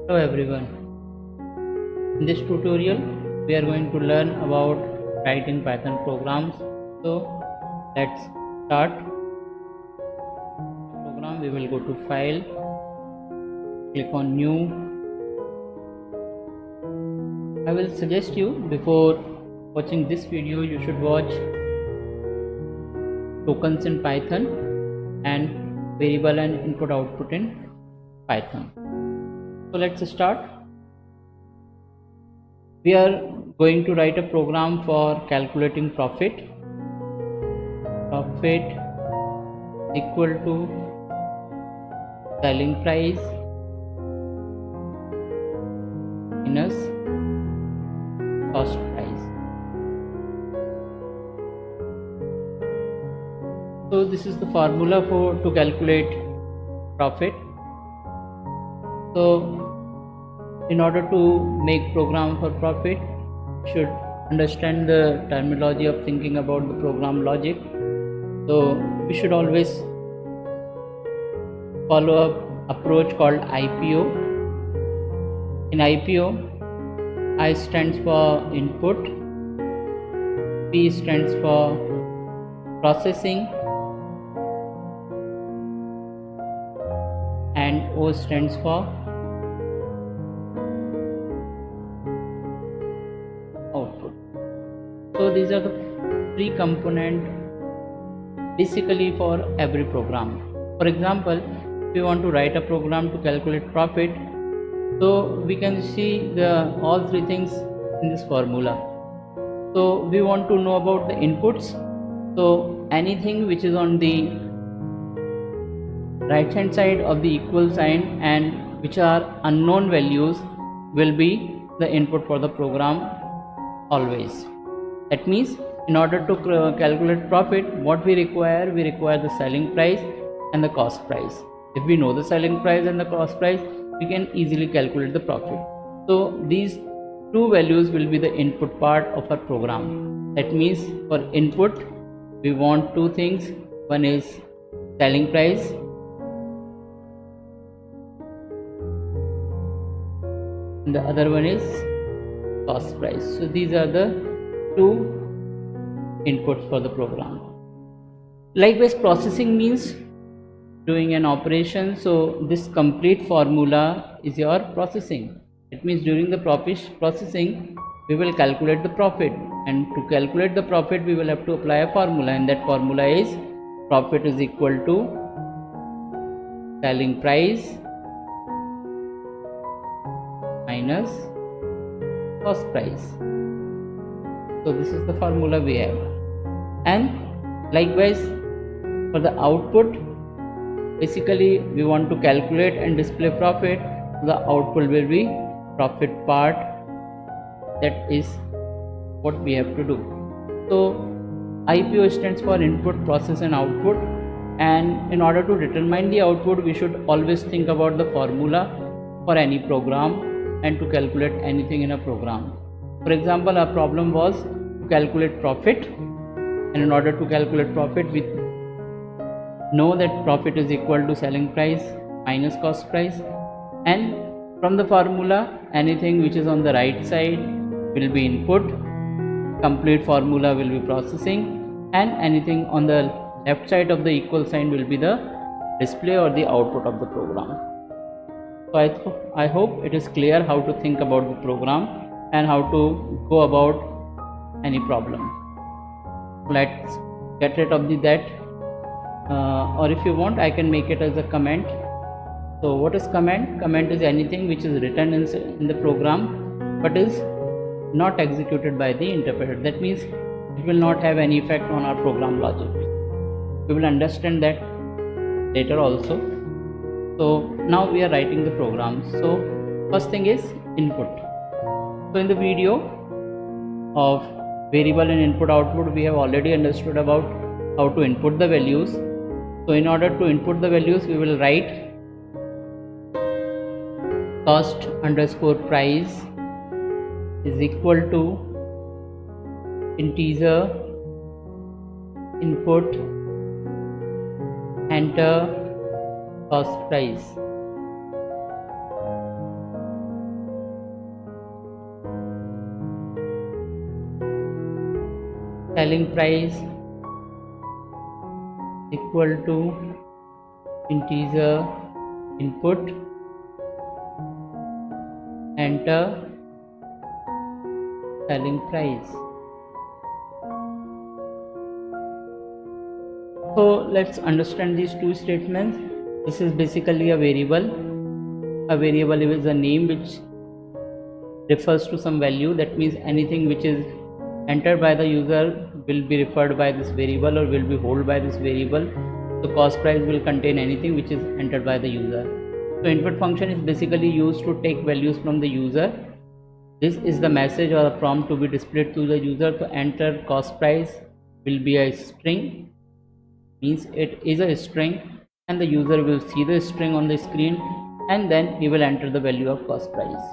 Hello everyone. In this tutorial we are going to learn about writing Python programs. So let's start the program. We will go to file, click on new. I will suggest you, before watching this video, you should watch tokens in Python and variable and input output in Python. So let's start. We are going to write a program for calculating profit equal to selling price minus cost price. So this is the formula to calculate profit. So in order to make program for profit, you should understand the terminology of thinking about the program logic. So we should always follow an approach called IPO. In IPO, I stands for input, P stands for processing, and O stands for output. So these are the three components basically for every program. For example, if you want to write a program to calculate profit, so we can see all three things in this formula. So we want to know about the inputs. So anything which is on the right hand side of the equal sign and which are unknown values will be the input for the program always. That means in order to calculate profit, what we require the selling price and the cost price. If we know the selling price and the cost price, we can easily calculate the profit. So these two values will be the input part of our program. That means for input we want two things. One is selling price and the other one is cost price. So these are the two inputs for the program. Likewise, processing means doing an operation. So this complete formula is your processing. It means during the processing we will calculate the profit, and to calculate the profit we will have to apply a formula, and that formula is profit is equal to selling price minus cost price. So this is the formula we have. And likewise for the output, basically we want to calculate and display profit. The output will be profit part. That is what we have to do. So IPO stands for input, process and output, and in order to determine the output we should always think about the formula for any program and to calculate anything in a program. For example, our problem was to calculate profit, and in order to calculate profit we know that profit is equal to selling price minus cost price, and from the formula anything which is on the right side will be input, complete formula will be processing, and anything on the left side of the equal sign will be the display or the output of the program. So I hope it is clear how to think about the program and how to go about any problem. Let's get rid of that, or if you want I can make it as a comment. So what is comment? Comment is anything which is written in the program but is not executed by the interpreter. That means it will not have any effect on our program logic. We will understand that later also. So now we are writing the program. So first thing is input. So in the video of variable and input output we have already understood about how to input the values. So in order to input the values we will write cost underscore price is equal to integer input enter cost price. selling price equal to integer input, enter selling price. So let's understand these two statements. This is basically a variable. A variable is a name which refers to some value. That means anything which is entered by the user will be referred by this variable or will be held by this variable. So cost price will contain anything which is entered by the user. So input function is basically used to take values from the user. This is the message or a prompt to be displayed to the user. To enter cost price will be a string, means it is a string, and the user will see the string on the screen and then he will enter the value of cost price.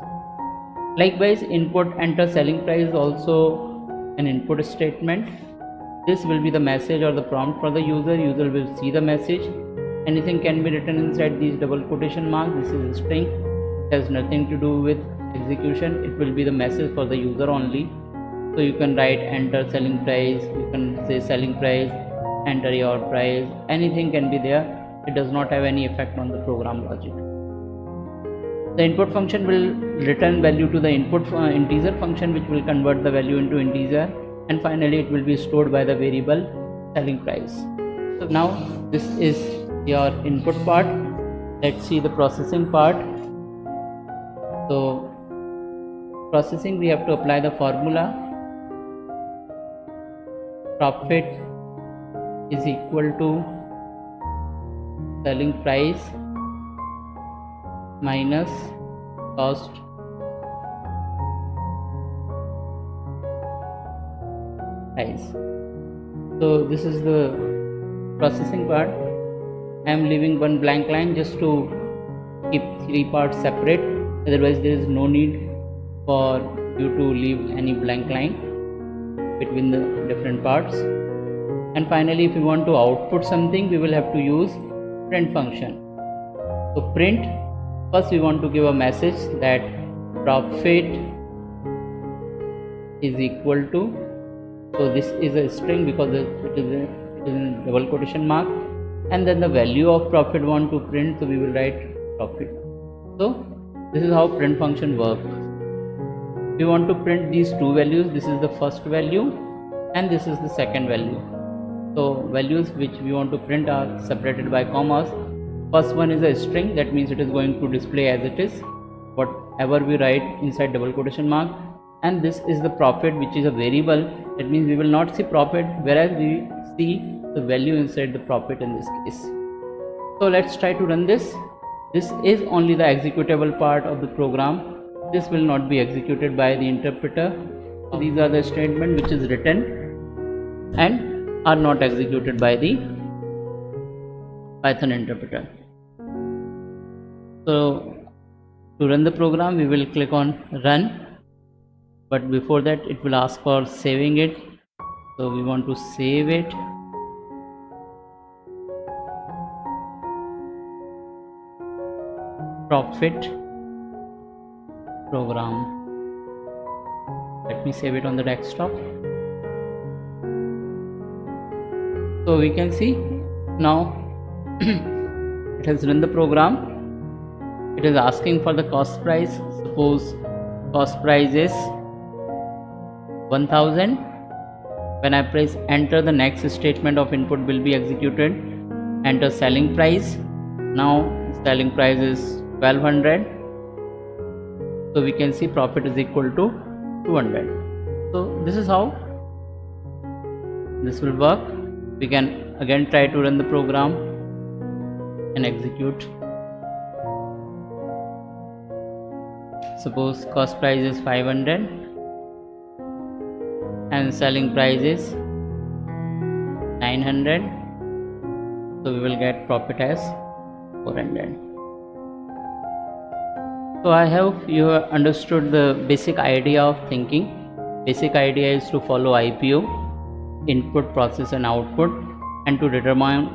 Likewise, input enter selling price is also an input statement. This will be the message or the prompt for the user. User will see the message. Anything can be written inside these double quotation marks. This is a string. It has nothing to do with execution. It will be the message for the user only. So you can write enter selling price, you can say selling price, enter your price, anything can be there. It does not have any effect on the program logic. The input function will return value to the input integer function, which will convert the value into integer, and finally it will be stored by the variable selling price. So now this is your input part. Let's see the processing part. So processing, we have to apply the formula. Profit is equal to selling price minus cost price. So this is the processing part. I am leaving one blank line just to keep three parts separate, otherwise there is no need for you to leave any blank line between the different parts. And finally, if we want to output something, we will have to use print function. So print, first we want to give a message that profit is equal to, so this is a string because it is in double quotation mark, and then the value of profit want to print, so we will write profit. So this is how print function works. We want to print these two values. This is the first value and this is the second value. So values which we want to print are separated by commas. First one is a string, that means it is going to display as it is whatever we write inside double quotation mark, and this is the profit, which is a variable. That means we will not see profit, whereas we see the value inside the profit in this case. So let's try to run this. This is only the executable part of the program. This will not be executed by the interpreter. These are the statements which is written and are not executed by the Python interpreter. So to run the program, we will click on run, but before that it will ask for saving it. So we want to save it. Profit program. Let me save it on the desktop. So we can see now it has run the program. It is asking for the cost price. Suppose cost price is 1000. When I press enter, the next statement of input will be executed. Enter selling price. Now selling price is 1200. So we can see profit is equal to 200. So this is how this will work. We can again try to run the program and execute. Suppose cost price is 500 and selling price is 900. So we will get profit as 400. So I hope you have understood the basic idea of thinking. Basic idea is to follow IPO, input, process and output, and to determine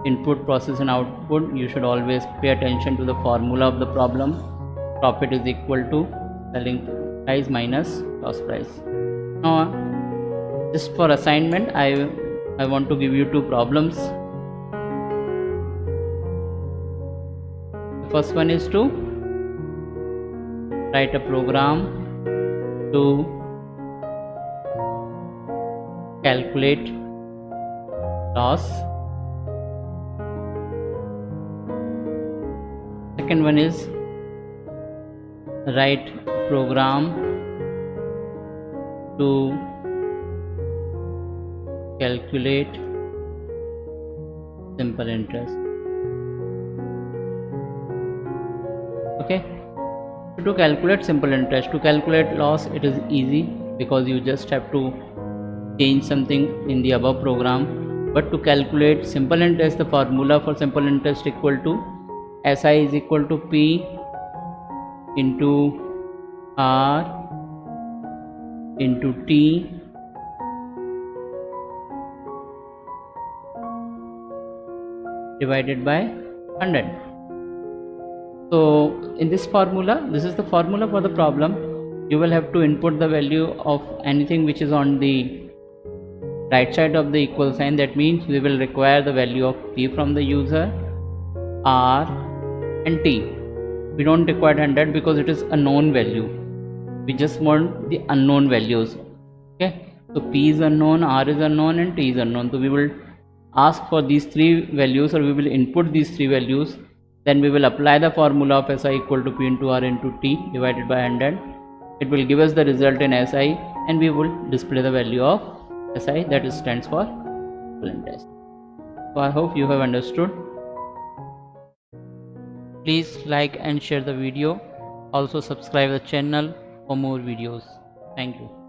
input, process and output, you should always pay attention to the formula of the problem. Profit is equal to selling price minus cost price. Now Just for assignment, I want to give you two problems. The first one is to write a program to calculate loss. Second one is write a program to calculate simple interest. Okay, to calculate simple interest, to calculate loss, it is easy because you just have to change something in the above program. But to calculate simple interest, the formula for simple interest equal to SI is equal to P into R into T divided by 100. So in this formula, this is the formula for the problem. You will have to input the value of anything which is on the right side of the equal sign. That means we will require the value of P from the user, R and T. We don't require 100 because it is a known value. We just want the unknown values. Okay, so P is unknown, R is unknown and T is unknown. So we will ask for these three values, or we will input these three values. Then we will apply the formula of SI equal to P into R into T divided by 100. It will give us the result in SI, and we will display the value of SI, that is stands for simple interest. So I hope you have understood. Please like and share the video. Also subscribe the channel for more videos. Thank you.